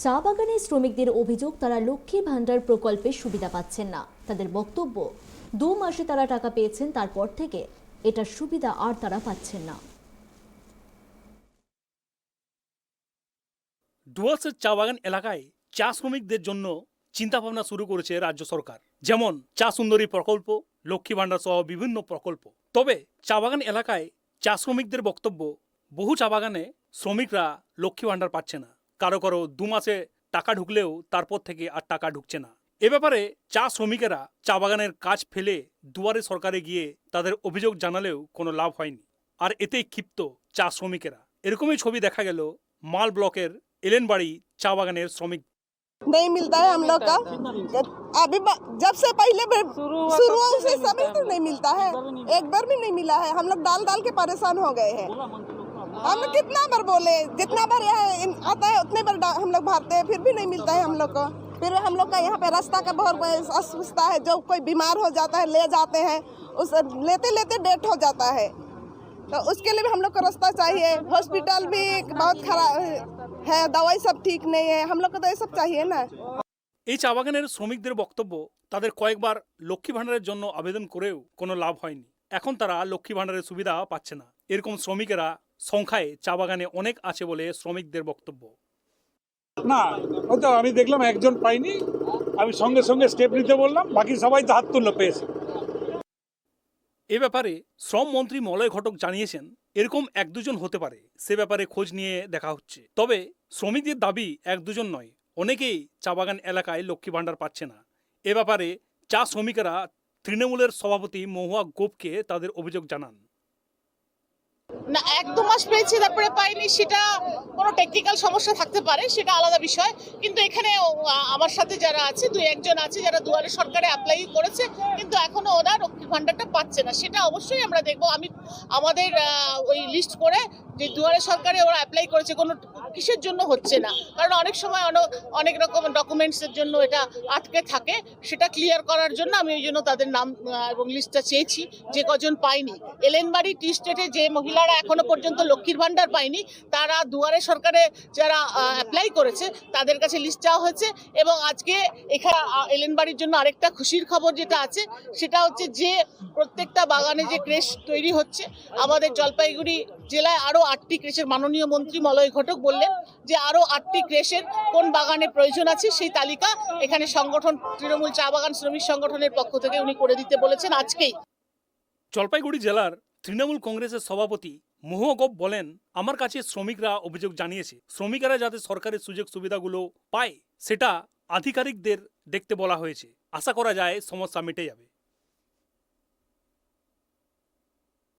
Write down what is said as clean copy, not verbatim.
চা বাগানের শ্রমিকদের অভিযোগ তারা লক্ষ্মী ভান্ডার প্রকল্পের সুবিধা পাচ্ছেন না। তাদের বক্তব্য, 2 মাসে তারা টাকা পেয়েছেন, তারপর থেকে এটার সুবিধা আর তারা পাচ্ছেন না। ডুয়ার্সের চা বাগান এলাকায় চা শ্রমিকদের জন্য চিন্তাভাবনা শুরু করেছে রাজ্য সরকার, যেমন চা সুন্দরী প্রকল্প, লক্ষ্মী ভান্ডার সহ বিভিন্ন প্রকল্প। তবে চা বাগান এলাকায় চা শ্রমিকদের বক্তব্য, বহু চা বাগানে শ্রমিকরা লক্ষ্মী ভান্ডার পাচ্ছে না। কারো কারো 2 মাসে টাকা ঢুকলেও তারপর থেকে আর টাকা ঢুকছে না। এ ব্যাপারে চা শ্রমিকেরা চা বাগানের কাজ ফেলে দুয়ারে সরকারে গিয়ে তাদের অভিযোগ জানালেও কোনো লাভ হয়নি। আর এতেই ক্ষিপ্ত চা শ্রমিকেরা। এরকমই ছবি দেখা গেল মাল ব্লকের এলেনবাड़ी चा बागानेर श्रमिक। नहीं मिलता है हम लोग का। अभी जब से पहले शुरू हुआ उसी समय तो नहीं मिलता है, एक बार भी नहीं मिला है। हम लोग डाल डाल के परेशान हो गए हैं। हम कितना बार बोले, जितना बार आता है उतने बार हम लोग भरते हैं, फिर भी नहीं मिलता है हम लोग को। फिर हम लोग का यहाँ पे रास्ता का बहुत असुविधा है। जो कोई बीमार हो जाता है ले जाते हैं, उस लेते लेते डेथ हो जाता है, तो उसके लिए भी हम लोग को रास्ता चाहिए। हॉस्पिटल भी बहुत खराब है, दवाई सब ठीक नहीं है, हम लोग को तो ये सब चाहिए ना। এই চা বাগানের শ্রমিকদের বক্তব্য, তাদের কয়েকবার লক্ষ্মী ভান্ডারের জন্য আবেদন করেও কোনো লাভ হয়নি। এখন তারা লক্ষ্মী ভান্ডারের সুবিধা পাচ্ছে না। এরকম শ্রমিকেরা সংখ্যায় চা বাগানে অনেক আছে বলে শ্রমিকদের বক্তব্য। না, হয়তো আমি দেখলাম একজন পাইনি, আমি সঙ্গে সঙ্গে স্টেপ নিতে বললাম, বাকি সবাই তো হাত তুললো পেয়েছে। এ ব্যাপারে শ্রম মন্ত্রী মলয় ঘটক জানিয়েছেন, এরকম 1-2 জন হতে পারে, সে ব্যাপারে খোঁজ নিয়ে দেখা হচ্ছে। তবে শ্রমিকদের দাবি 1-2 জন নয়, অনেকেই চা বাগান এলাকায় লক্ষ্মী ভান্ডার পাচ্ছে না। এ ব্যাপারে চা শ্রমিকেরা তৃণমূলের সভাপতি মহুয়া গোপকে তাদের অভিযোগ জানান। না, 1-2 মাস পেয়েছি তারপরে পাইনি, সেটা কোনো টেকনিক্যাল সমস্যা থাকতে পারে, সেটা আলাদা বিষয়। কিন্তু এখানে আমার সাথে যারা আছে, 2-1 জন আছে যারা দুয়ারে সরকারে অ্যাপ্লাই করেছে, কিন্তু এখনো ওরা লক্ষ্মী ভান্ডারটা পাচ্ছে না। সেটা অবশ্যই আমরা দেখবো। আমাদের ওই লিস্ট করে যে দুয়ারে সরকারে ওরা অ্যাপ্লাই করেছে, কোনো কিসের জন্য হচ্ছে না, কারণ অনেক সময় অনেক রকম ডকুমেন্টসের জন্য এটা আটকে থাকে। সেটা ক্লিয়ার করার জন্য আমি ওই জন্য তাদের নাম এবং লিস্টটা চেয়েছি, যে কজন পাইনি। এলেনবাড়ি টি স্টেটে যে মহিলারা এখনো পর্যন্ত লক্ষ্মীর ভান্ডার পায়নি, তারা দুয়ারে সরকারে যারা অ্যাপ্লাই করেছে তাদের কাছে লিস্ট চাওয়া হয়েছে। এবং আজকে এখানে এলেনবাড়ির জন্য আরেকটা খুশির খবর যেটা আছে, সেটা হচ্ছে যে প্রত্যেকটা বাগানে যে ক্রেশ তৈরি হচ্ছে, আমাদের জলপাইগুড়ি জেলায় আরও 8টি ক্রেশের মাননীয় মন্ত্রী মলয় ঘটক বললেন যে আরও 8টি ক্রেশের কোন বাগানে প্রয়োজন আছে সেই তালিকা এখানে সংগঠন তৃণমূল চা বাগান শ্রমিক সংগঠনের পক্ষ থেকে উনি করে দিতে বলেছেন আজকেই। জলপাইগুড়ি জেলার তৃণমূল কংগ্রেসের সভাপতি মহুয়া গোপ বলেন, আমার কাছে শ্রমিকরা অভিযোগ জানিয়েছে, শ্রমিকেরা যাতে সরকারের সুযোগ সুবিধাগুলো পায় সেটা আধিকারিকদের দেখতে বলা হয়েছে। আশা করা যায় সমস্যা মিটে যাবে।